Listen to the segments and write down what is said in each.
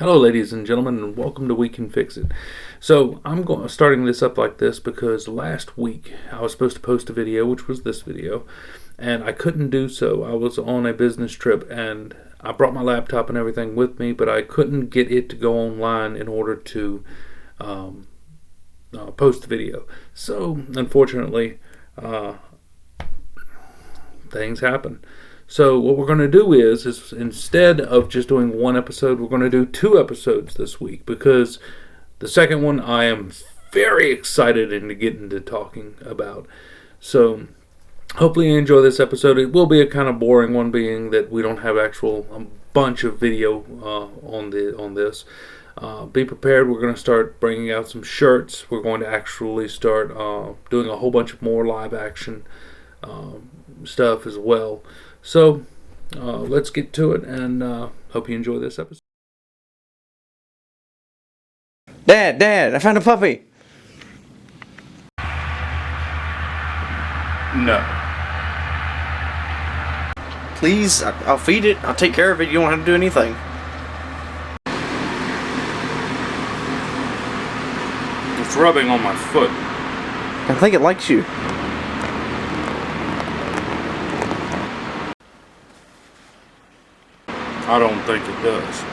Hello, ladies and gentlemen, and welcome to We Can Fix It. So I'm starting this up like this because last week I was supposed to post a video, which was this video, and I couldn't do so. I was on a business trip, and I brought my laptop and everything with me, but I couldn't get it to go online in order to um, post the video. So unfortunately, uh, things happen. So what we're going to do is instead of just doing one episode, we're going to do two episodes this week because the second one I am very excited to get into talking about. So hopefully you enjoy this episode. It will be a kind of boring one, being that we don't have actual bunch of video on this. Be prepared. We're going to start bringing out some shirts. We're going to actually start doing a whole bunch of more live action stuff as well. So let's get to it, and hope you enjoy this episode. Dad, I found a puppy. No. Please, I'll feed it. I'll take care of it. You don't have to do anything. It's rubbing on my foot. I think it likes you. I don't think it does.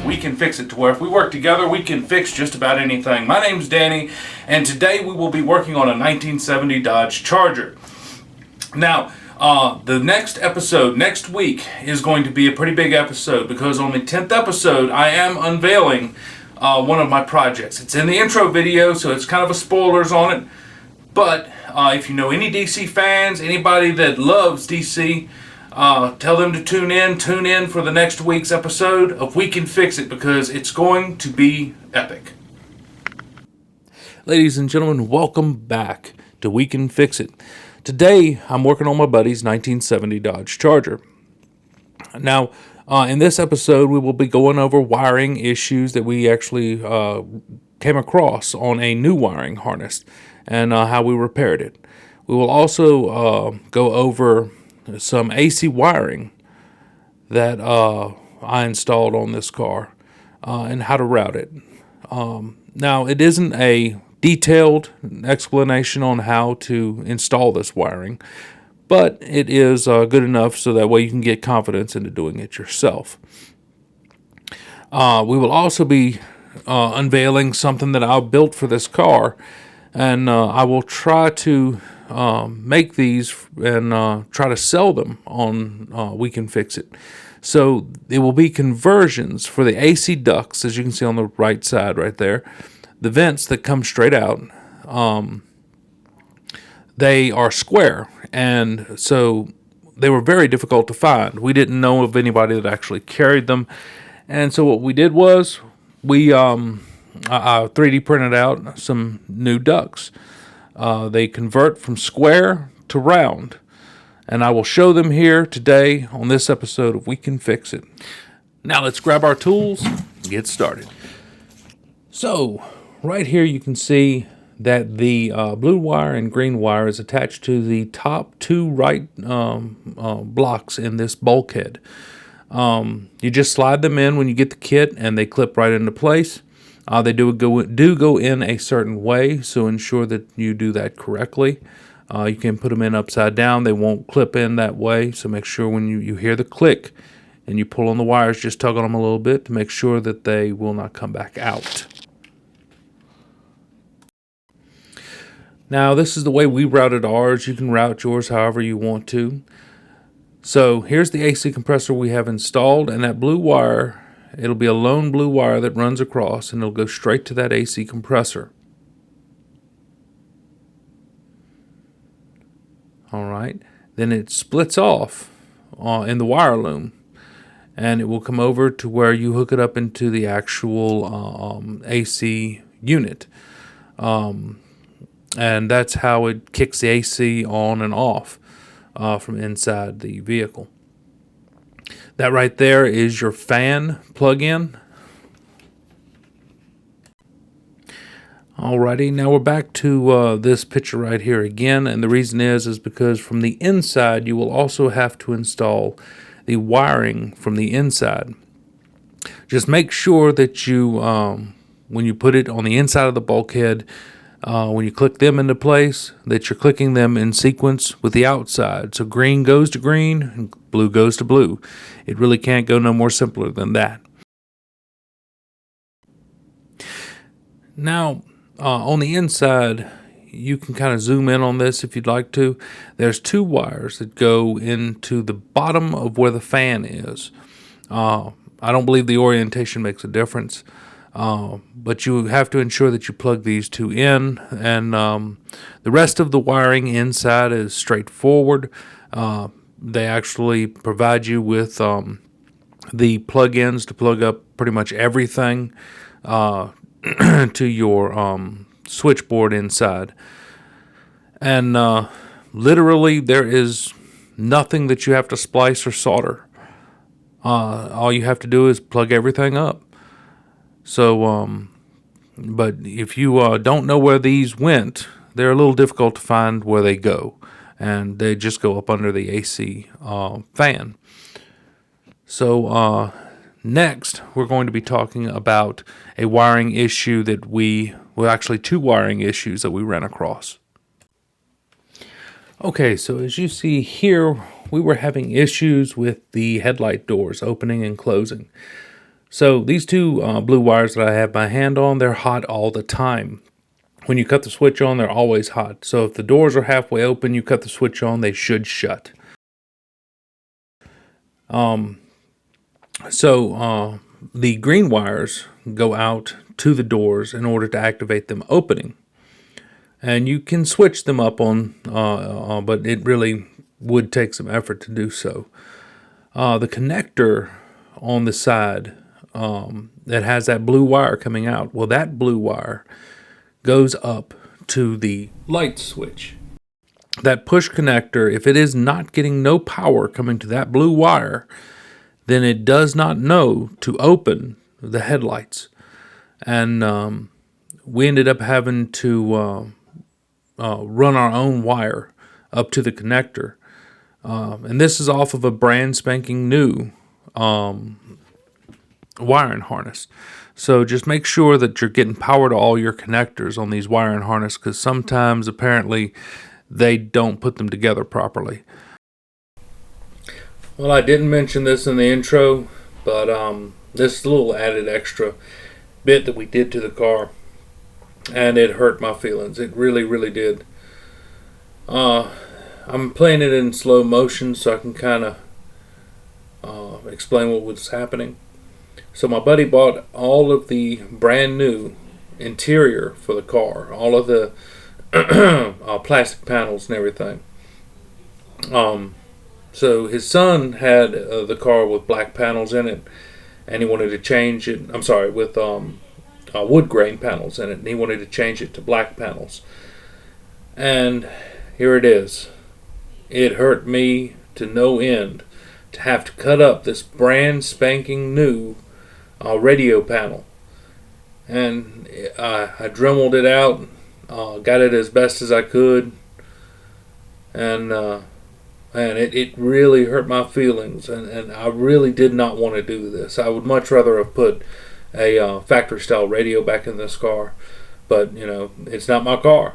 We can fix it to where if we work together, we can fix just about anything. My name's Danny, and today we will be working on a 1970 Dodge Charger. Now, the next episode, next week, is going to be a pretty big episode because on the 10th episode, I am unveiling one of my projects. It's in the intro video, so it's kind of a spoilers on it. But if you know any DC fans, anybody that loves DC, tell them to tune in for the next week's episode of We Can Fix It because it's going to be epic. Ladies and gentlemen, welcome back to We Can Fix It. Today, I'm working on my buddy's 1970 Dodge Charger. Now, in this episode, we will be going over wiring issues that we actually came across on a new wiring harness and how we repaired it. We will also go over some AC wiring that I installed on this car and how to route it. Now, it isn't a detailed explanation on how to install this wiring, but it is good enough so that way you can get confidence into doing it yourself. We will also be unveiling something that I built for this car, and I will try to make these and try to sell them on We Can Fix It. So it will be conversions for the AC ducts, as you can see on the right side right there. The vents that come straight out, they are square, and so they were very difficult to find. We didn't know of anybody that actually carried them, and so what we did was we I 3D printed out some new ducts. They convert from square to round, and I will show them here today on this episode of We Can Fix It. Now let's grab our tools and get started. So right here you can see that the blue wire and green wire is attached to the top two right blocks in this bulkhead. You just slide them in when you get the kit and they clip right into place. They do go in a certain way, so ensure that you do that correctly. You can put them in upside down. They won't clip in that way, so make sure when you hear the click and you pull on the wires, just tug on them a little bit to make sure that they will not come back out. Now, this is the way we routed ours. You can route yours however you want to. So here's the AC compressor we have installed, and that blue wire, it'll be a lone blue wire that runs across, and it'll go straight to that AC compressor. All right. Then it splits off in the wire loom, and it will come over to where you hook it up into the actual AC unit. And that's how it kicks the AC on and off from inside the vehicle. That right there is your fan plug-in. Alrighty, now we're back to this picture right here again, and the reason is because from the inside you will also have to install the wiring from the inside. Just make sure that you, when you put it on the inside of the bulkhead, when you click them into place, that you're clicking them in sequence with the outside. So green goes to green and blue goes to blue. It really can't go no more simpler than that. Now, on the inside, you can kind of zoom in on this if you'd like to. There's two wires that go into the bottom of where the fan is. I don't believe the orientation makes a difference. But you have to ensure that you plug these two in, and the rest of the wiring inside is straightforward. They actually provide you with the plug-ins to plug up pretty much everything to your switchboard inside. And literally there is nothing that you have to splice or solder. All you have to do is plug everything up. So, but if you don't know where these went, they're a little difficult to find where they go, and they just go up under the AC fan. So, next, we're going to be talking about a wiring issue that actually two wiring issues that we ran across. Okay, so as you see here, we were having issues with the headlight doors opening and closing. So these two blue wires that I have my hand on, they're hot all the time. When you cut the switch on, they're always hot. So if the doors are halfway open, you cut the switch on, they should shut. So the green wires go out to the doors in order to activate them opening. And you can switch them up on, but it really would take some effort to do so. The connector on the side that has that blue wire coming out, well, that blue wire goes up to the light switch. That push connector, if it is not getting no power coming to that blue wire, then it does not know to open the headlights. And we ended up having to run our own wire up to the connector. And this is off of a brand spanking new wiring harness. So just make sure that you're getting power to all your connectors on these wiring harness, because sometimes apparently they don't put them together properly. Well, I didn't mention this in the intro, but this little added extra bit that we did to the car, and it hurt my feelings. It really, really did. I'm playing it in slow motion so I can kind of explain what was happening. So my buddy bought all of the brand new interior for the car, all of the plastic panels and everything. So his son had the car with black panels in it, and he wanted to change it. I'm sorry, with wood grain panels in it, and he wanted to change it to black panels. And here it is. It hurt me to no end to have to cut up this brand spanking new radio panel. And I dremeled it out, got it as best as I could, and it really hurt my feelings, and I really did not want to do this. I would much rather have put a factory style radio back in this car, but you know, it's not my car,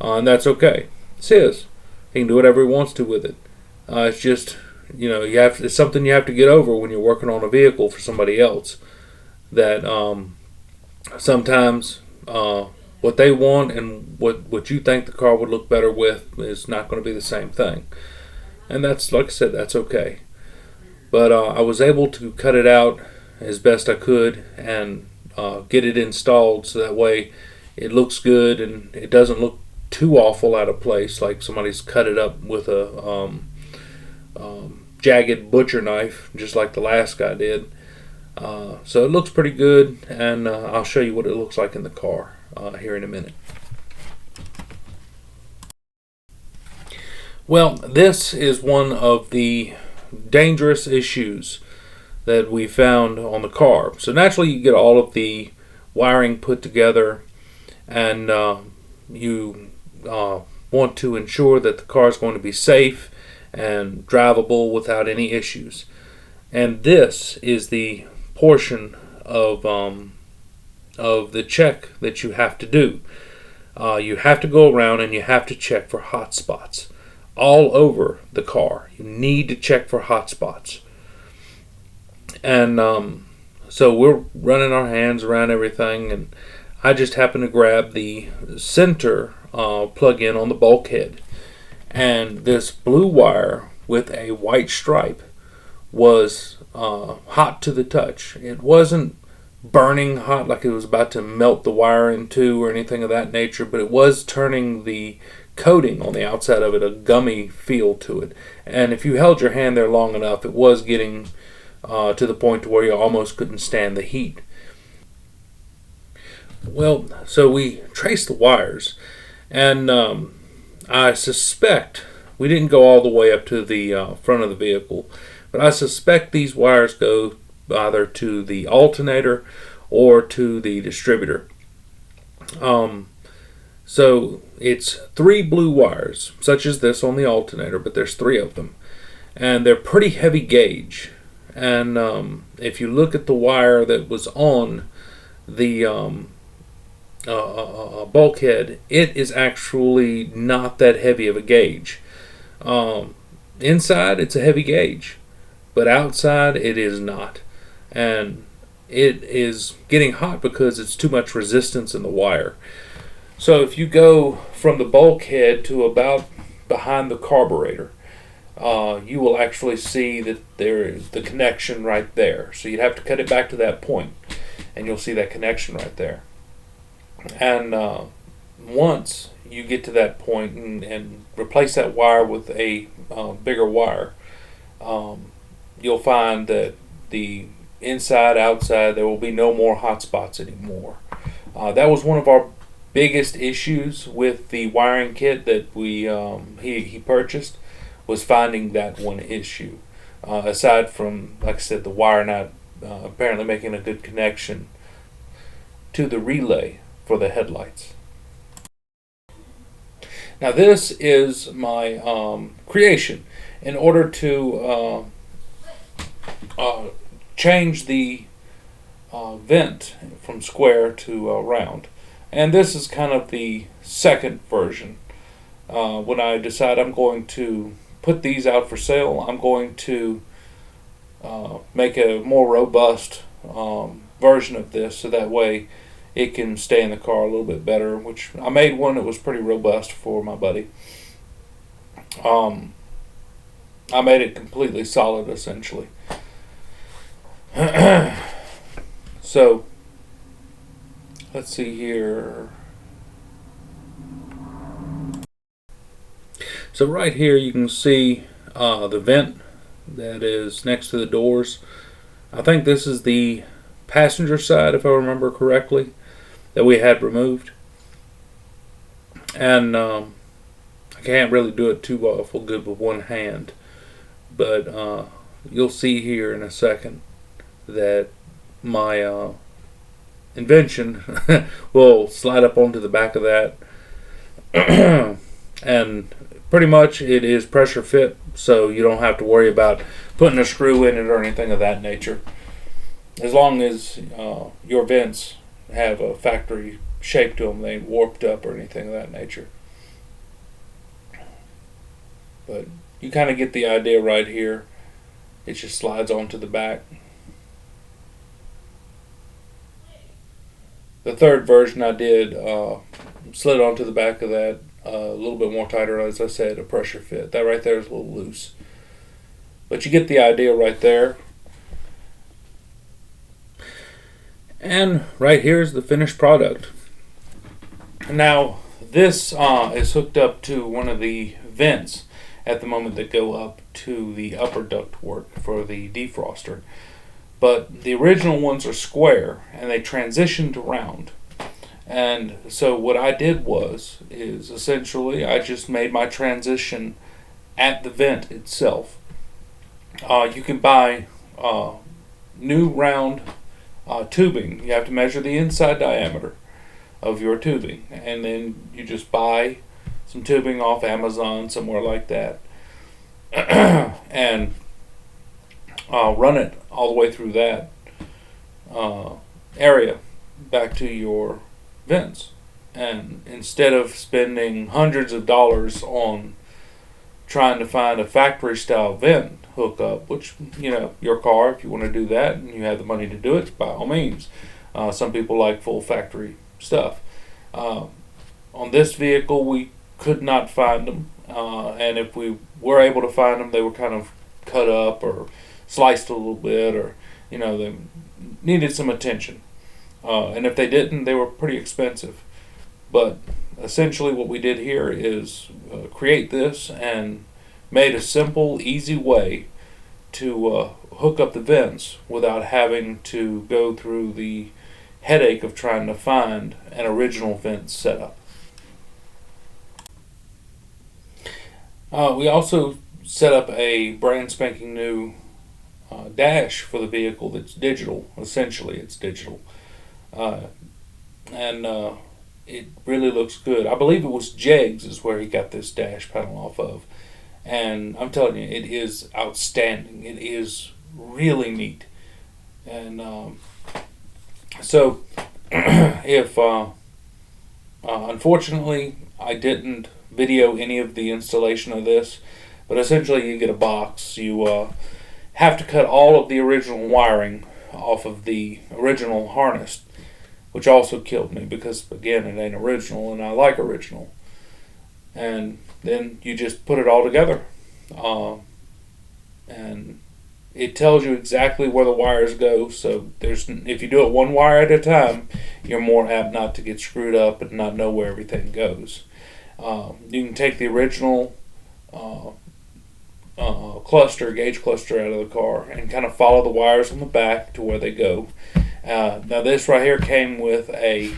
and that's okay. It's his. He can do whatever he wants to with it. It's just, you know, it's something you have to get over when you're working on a vehicle for somebody else. That sometimes what they want and what you think the car would look better with is not going to be the same thing. And that's, like I said, that's okay. But I was able to cut it out as best I could and get it installed so that way it looks good and it doesn't look too awful out of place, like somebody's cut it up with a jagged butcher knife, just like the last guy did. So it looks pretty good, and I'll show you what it looks like in the car here in a minute. Well, this is one of the dangerous issues that we found on the car. So naturally you get all of the wiring put together, and you want to ensure that the car is going to be safe and drivable without any issues. And this is the portion of the check that you have to do. You have to go around and you have to check for hot spots all over the car. You need to check for hot spots. And so we're running our hands around everything, and I just happened to grab the center plug-in on the bulkhead, and this blue wire with a white stripe was hot to the touch. It wasn't burning hot like it was about to melt the wire in two or anything of that nature, but it was turning the coating on the outside of it a gummy feel to it. And if you held your hand there long enough, it was getting to the point to where you almost couldn't stand the heat. Well, so we traced the wires, and I suspect we didn't go all the way up to the front of the vehicle, but I suspect these wires go either to the alternator or to the distributor. So it's 3 blue wires, such as this on the alternator, but there's 3 of them, and they're pretty heavy gauge. And if you look at the wire that was on the bulkhead, it is actually not that heavy of a gauge. Inside, it's a heavy gauge, but outside, it is not. And it is getting hot because it's too much resistance in the wire. So if you go from the bulkhead to about behind the carburetor, you will actually see that there is the connection right there. So you'd have to cut it back to that point, and you'll see that connection right there. And once you get to that point and replace that wire with a bigger wire, you'll find that the inside, outside, there will be no more hot spots anymore. That was one of our biggest issues with the wiring kit that he purchased, was finding that one issue. Aside from, like I said, the wire not apparently making a good connection to the relay for the headlights. Now this is my creation. In order to change the vent from square to round. And this is kind of the second version. When I decide I'm going to put these out for sale, I'm going to make a more robust version of this, so that way it can stay in the car a little bit better, which I made one that was pretty robust for my buddy. I made it completely solid, essentially. So let's see here. So right here you can see the vent that is next to the doors. I think this is the passenger side, if I remember correctly, that we had removed. And I can't really do it too awful good with one hand, but you'll see here in a second that my invention will slide up onto the back of that. And pretty much it is pressure fit, so you don't have to worry about putting a screw in it or anything of that nature. As long as your vents have a factory shape to them, they ain't warped up or anything of that nature. But you kind of get the idea right here. It just slides onto the back. The third version I did slid onto the back of that a little bit more tighter, as I said, a pressure fit. That right there is a little loose. But you get the idea right there. And right here is the finished product. Now, this is hooked up to one of the vents. at the moment that go up to the upper ductwork for the defroster. But the original ones are square, and they transitioned to round. And so what I did is essentially I just made my transition at the vent itself. You can buy new round tubing. You have to measure the inside diameter of your tubing, and then you just buy some tubing off Amazon, somewhere like that, and run it all the way through that area back to your vents. And instead of spending hundreds of dollars on trying to find a factory style vent hookup, which, your car, if you want to do that and you have the money to do it, by all means. Some people like full factory stuff. On this vehicle, we could not find them, and if we were able to find them, they were kind of cut up or sliced a little bit, or they needed some attention. And if they didn't, they were pretty expensive. But essentially what we did here is create this and made a simple, easy way to hook up the vents without having to go through the headache of trying to find an original vent setup. We also set up a brand spanking new dash for the vehicle that's digital. Essentially, it's digital. And it really looks good. I believe it was Jegs is where he got this dash panel off of. And I'm telling you, it is outstanding. It is really neat. And so, if unfortunately I didn't video any of the installation of this, but essentially you get a box. You have to cut all of the original wiring off of the original harness, which also killed me because, again, it ain't original, and I like original. And then you just put it all together. And it tells you exactly where the wires go, so if you do it one wire at a time, you're more apt not to get screwed up and not know where everything goes. You can take the original gauge cluster out of the car and kind of follow the wires on the back to where they go. Now this right here came with a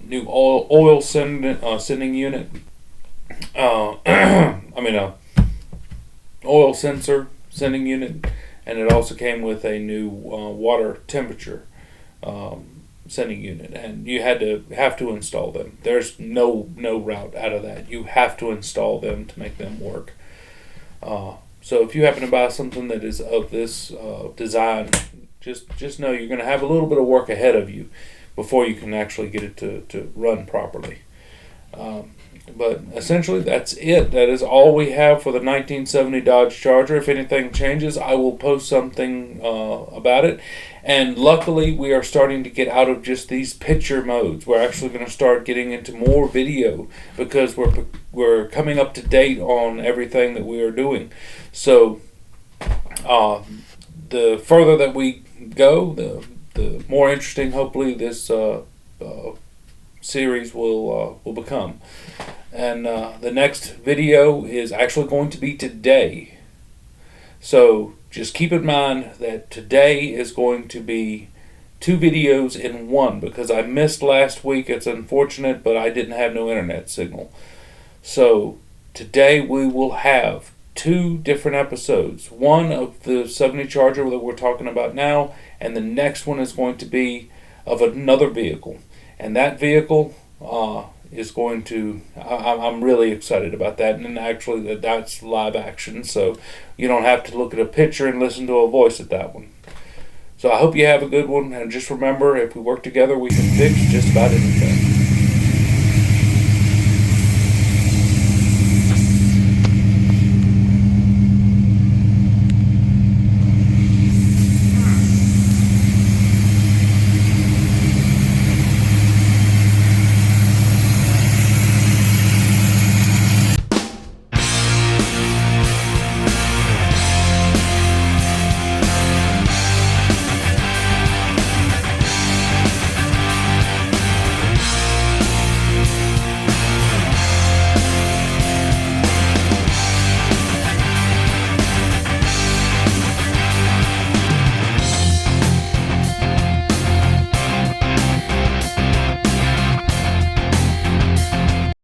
new oil sending unit. Oil sensor sending unit, and it also came with a new water temperature sending unit, and you have to install them. There's no route out of that. You have to install them to make them work. So if you happen to buy something that is of this design, just know you're going to have a little bit of work ahead of you before you can actually get it to run properly. But essentially, that's it. That is all we have for the 1970 Dodge Charger. If anything changes, I will post something about it. And luckily, we are starting to get out of just these picture modes. We're actually going to start getting into more video because we're coming up to date on everything that we are doing. So the further that we go, the more interesting, hopefully, this series will become. And the next video is actually going to be today. So just keep in mind that today is going to be 2 videos in one because I missed last week. It's unfortunate, but I didn't have no internet signal. So today we will have 2 different episodes. One of the 70 Charger that we're talking about now, and the next one is going to be of another vehicle. And that vehicle is going to, I'm really excited about that, and actually that's live action, so you don't have to look at a picture and listen to a voice at that one. So I hope you have a good one, and just remember, if we work together, we can fix just about anything.